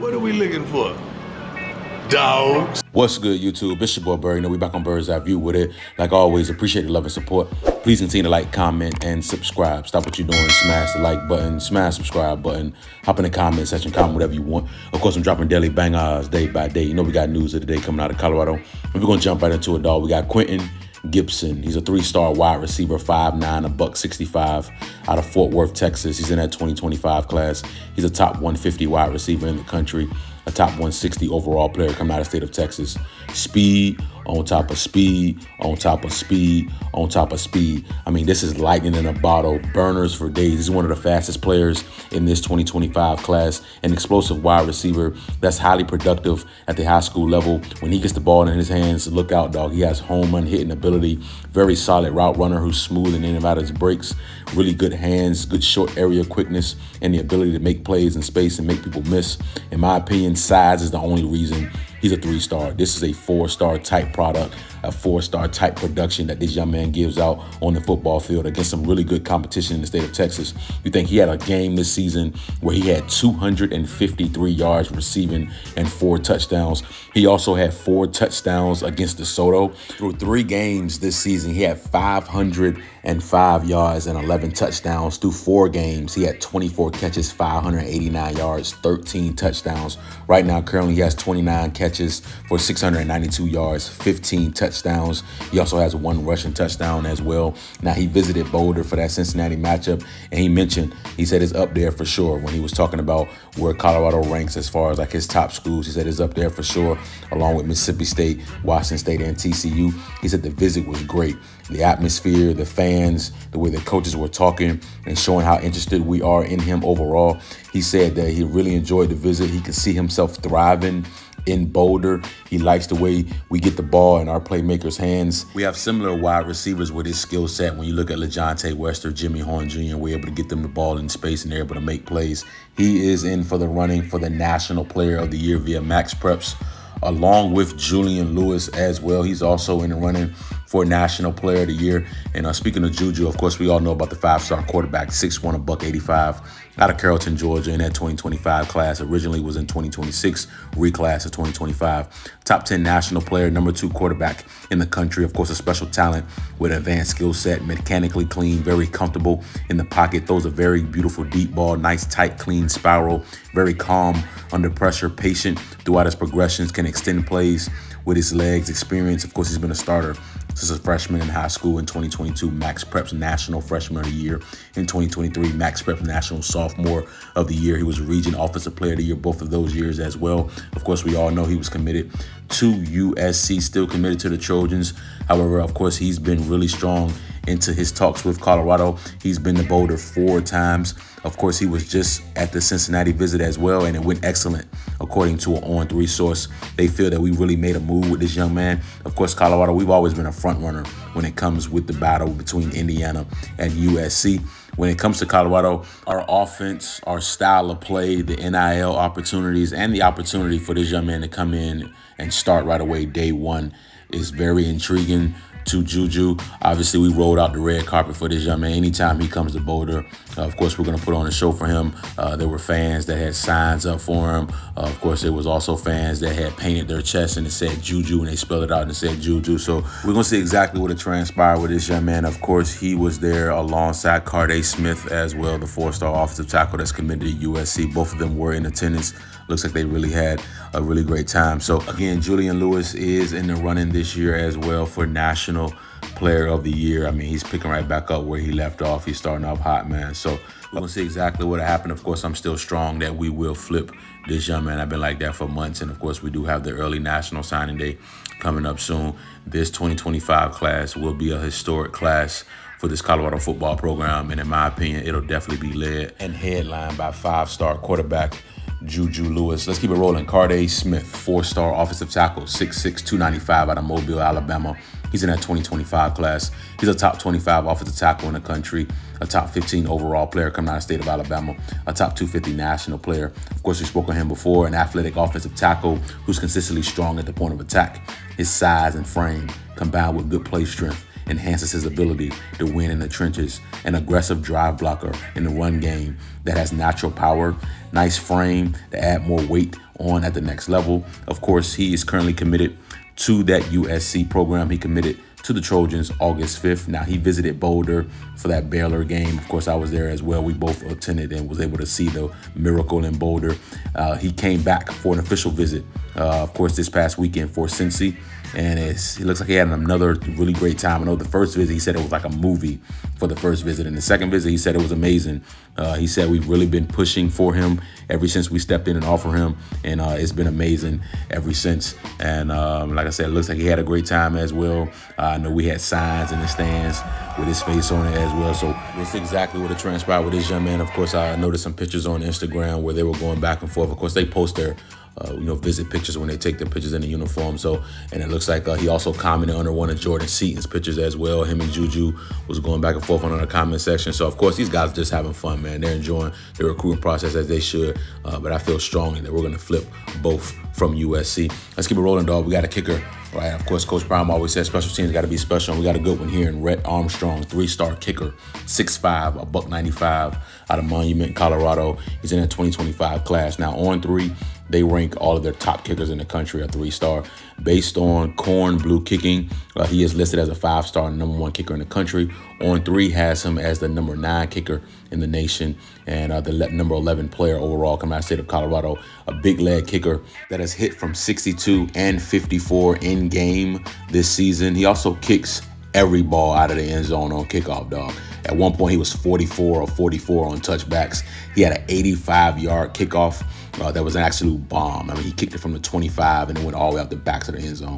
What are we looking for? Dogs. What's good, YouTube? It's your boy Bird. You know, we back on Bird's Eye View with it. Like always, appreciate the love and support. Please continue to like, comment, and subscribe. Stop what you're doing. Smash the like button. Smash the subscribe button. Hop in the comment section. Comment whatever you want. Of course, I'm dropping daily bangers day by day. You know, we got news of the day coming out of Colorado. And we're going to jump right into it, dog. We got Quentin Gibson. He's a 3-star wide receiver, 5'9", $165 out of Fort Worth, Texas. He's in that 2025 class. He's a top 150 wide receiver in the country. A top 160 overall player coming out of the state of Texas. Speed on top of speed, on top of speed, on top of speed. I mean, this is lightning in a bottle, burners for days. He's one of the fastest players in this 2025 class, an explosive wide receiver that's highly productive at the high school level. When he gets the ball in his hands, look out, dog. He has home run hitting ability, very solid route runner who's smooth in and out of his breaks, really good hands, good short area quickness, and the ability to make plays in space and make people miss. In my opinion, size is the only reason he's a 3-star. This is a 4-star type product, a 4-star type production that this young man gives out on the football field against some really good competition in the state of Texas. You think he had a game this season where he had 253 yards receiving and 4 touchdowns. He also had 4 touchdowns against DeSoto. Through 3 games this season, he had 505 yards and 11 touchdowns. Through 4 games, he had 24 catches, 589 yards, 13 touchdowns. Right now, currently, he has 29 catches for 692 yards, 15 touchdowns. He also has 1 rushing touchdown as well. Now, he visited Boulder for that Cincinnati matchup, and he said it's up there for sure. When he was talking about where Colorado ranks as far as like his top schools, he said it's up there for sure, along with Mississippi State, Washington State, and TCU. He said the visit was great. The atmosphere, the fans, the way the coaches were talking and showing how interested we are in him overall. He said that he really enjoyed the visit. He could see himself thriving in Boulder. He likes the way we get the ball in our playmakers' hands. We have similar wide receivers with his skill set. When you look at LeJontay Wester, Jimmy Horn Jr., we're able to get them the ball in space and they're able to make plays. He is in for the running for the National Player of the Year via Max Preps, along with Julian Lewis as well. He's also in the running for National Player of the Year. And speaking of JuJu, of course, we all know about the 5-star quarterback, 6'1", $185, out of Carrollton, Georgia, in that 2025 class. Originally was in 2026, reclass of 2025. Top 10 national player, number 2 quarterback in the country. Of course, a special talent with an advanced skill set, mechanically clean, very comfortable in the pocket, throws a very beautiful deep ball, nice, tight, clean spiral, very calm under pressure, patient throughout his progressions, can extend plays with his legs, experience. Of course, he's been a starter since a freshman in high school. In 2022, Max Preps National Freshman of the Year. In 2023, Max Preps National Sophomore of the Year. He was Region Offensive Player of the Year both of those years as well. Of course, we all know he was committed to USC, still committed to the Trojans. However, of course, he's been really strong into his talks with Colorado. He's been to Boulder 4 times. Of course, he was just at the Cincinnati visit as well, and it went excellent. According to an On3 source, they feel that we really made a move with this young man. Of course, Colorado, we've always been a front runner when it comes with the battle between Indiana and USC. When it comes to Colorado, our offense, our style of play, the NIL opportunities, and the opportunity for this young man to come in and start right away day one is very intriguing to JuJu. Obviously, we rolled out the red carpet for this young man. Anytime he comes to Boulder, of course, we're going to put on a show for him. There were fans that had signs up for him. Of course, there was also fans that had painted their chest and it said JuJu, and they spelled it out and it said JuJu. So we're going to see exactly what it transpired with this young man. Of course, he was there alongside Carde Smith as well, the 4-star offensive tackle that's committed to USC. Both of them were in attendance. Looks like they really had a really great time. So again, Julian Lewis is in the running this year as well for National Player of the Year. I mean, he's picking right back up where he left off. He's starting off hot, man. So we're going to see exactly what happened. Of course, I'm still strong that we will flip this young man. I've been like that for months. And of course, we do have the early national signing day coming up soon. This 2025 class will be a historic class for this Colorado football program. And in my opinion, it'll definitely be led and headlined by 5-star quarterback JuJu Lewis. Let's keep it rolling. Carde Smith, 4-star offensive tackle, 6'6", 295 out of Mobile, Alabama. He's in that 2025 class. He's a top 25 offensive tackle in the country, a top 15 overall player coming out of the state of Alabama, a top 250 national player. Of course, we spoke on him before, an athletic offensive tackle who's consistently strong at the point of attack. His size and frame, combined with good play strength, enhances his ability to win in the trenches, an aggressive drive blocker in the run game that has natural power, nice frame to add more weight on at the next level. Of course, he is currently committed to that USC program. He committed to the Trojans August 5th. Now, he visited Boulder for that Baylor game. Of course, I was there as well. We both attended and was able to see the miracle in Boulder. He came back for an official visit, of course, this past weekend for Cincy. And it looks like he had another really great time. I know the first visit, he said it was like a movie for the first visit. And the second visit, he said it was amazing. He said we've really been pushing for him ever since we stepped in and offered him. And it's been amazing ever since. And like I said, it looks like he had a great time as well. I know we had signs in the stands with his face on it as well. So that's exactly what it transpired with this young man. Of course, I noticed some pictures on Instagram where they were going back and forth. Of course, they post their visit pictures when they take their pictures in the uniform. So, and it looks like he also commented under one of Jordan Seaton's pictures as well. Him and JuJu was going back and forth on the comment section. So, of course, these guys are just having fun, man. They're enjoying the recruiting process as they should. But I feel strongly that we're going to flip both from USC. Let's keep it rolling, dog. We got a kicker, right? Of course, Coach Prime always says special teams got to be special. And we got a good one here in Rett Armstrong, 3-star kicker, 6'5", $195 out of Monument, Colorado. He's in that 2025 class. Now, on 3, they rank all of their top kickers in the country a 3-star. Based on Corn Blue Kicking, he is listed as a 5-star number 1 kicker in the country. On 3 has him as the number 9 kicker in the nation and the number 11 player overall coming out of the state of Colorado. A big leg kicker that has hit from 62 and 54 in game this season. He also kicks every ball out of the end zone on kickoff, dog. At one point, he was 44 or 44 on touchbacks. He had an 85-yard kickoff. That was an absolute bomb. I mean, he kicked it from the 25 and it went all the way out the back of the end zone.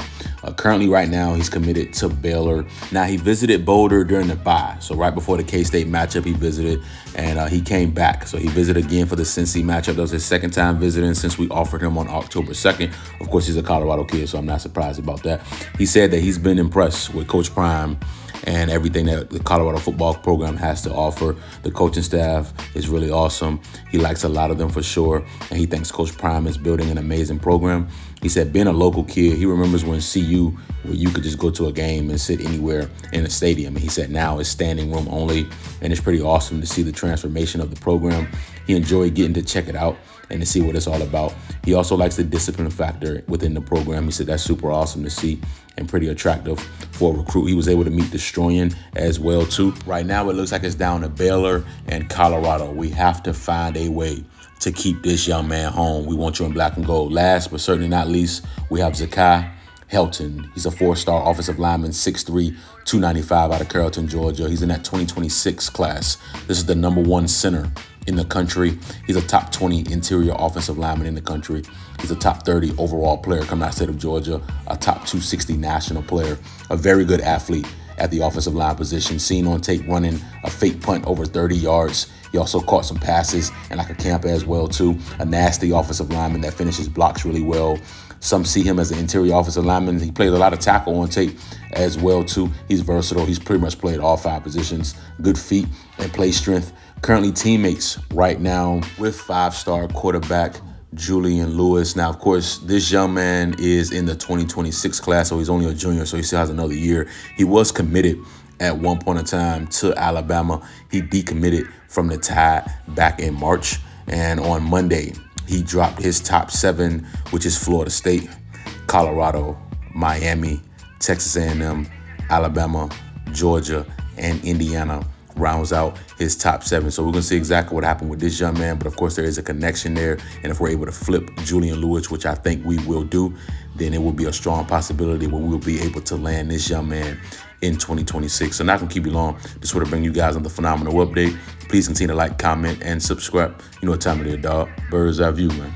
Currently, right now, he's committed to Baylor. Now, he visited Boulder during the bye. So right before the K-State matchup, he visited and he came back. So he visited again for the Cincy matchup. That was his second time visiting since we offered him on October 2nd. Of course, he's a Colorado kid, so I'm not surprised about that. He said that he's been impressed with Coach Prime and everything that the Colorado football program has to offer. The coaching staff is really awesome. He likes a lot of them for sure, and he thinks Coach Prime is building an amazing program. He said being a local kid, he remembers when CU, where you could just go to a game and sit anywhere in a stadium. And he said now it's standing room only, and it's pretty awesome to see the transformation of the program. He enjoyed getting to check it out and to see what it's all about. He also likes the discipline factor within the program. He said that's super awesome to see and pretty attractive for a recruit. He was able to meet Destroying as well, too. Right now, it looks like it's down to Baylor and Colorado. We have to find a way to keep this young man home. We want you in black and gold. Last, but certainly not least, we have Zack Helton. He's a 4-star offensive lineman, 6'3", 295 out of Carrollton, Georgia. He's in that 2026 class. This is the number 1 center in the country. He's a top 20 interior offensive lineman in the country. He's a top 30 overall player coming out of the state of Georgia, a top 260 national player, a very good athlete at the offensive line position, seen on tape running a fake punt over 30 yards. He also caught some passes and like a camp as well, too. A nasty offensive lineman that finishes blocks really well. Some see him as an interior offensive lineman. He plays a lot of tackle on tape as well, too. He's versatile. He's pretty much played all 5 positions. Good feet and play strength. Currently teammates right now with 5-star quarterback Julian Lewis. Now, of course, this young man is in the 2026 class, so he's only a junior, so he still has another year. He was committed at one point in time to Alabama. He decommitted from the Tide back in March, and on Monday, he dropped his top 7, which is Florida State, Colorado, Miami, Texas A&M, Alabama, Georgia, and Indiana. Rounds out his top 7. So we're going to see exactly what happened with this young man. But of course, there is a connection there. And if we're able to flip Julian Lewis, which I think we will do, then it will be a strong possibility where we will be able to land this young man in 2026. So not going to keep you long. Just want to bring you guys on the phenomenal update. Please continue to like, comment, and subscribe. You know what time it is, dog. Bird's eye view, man.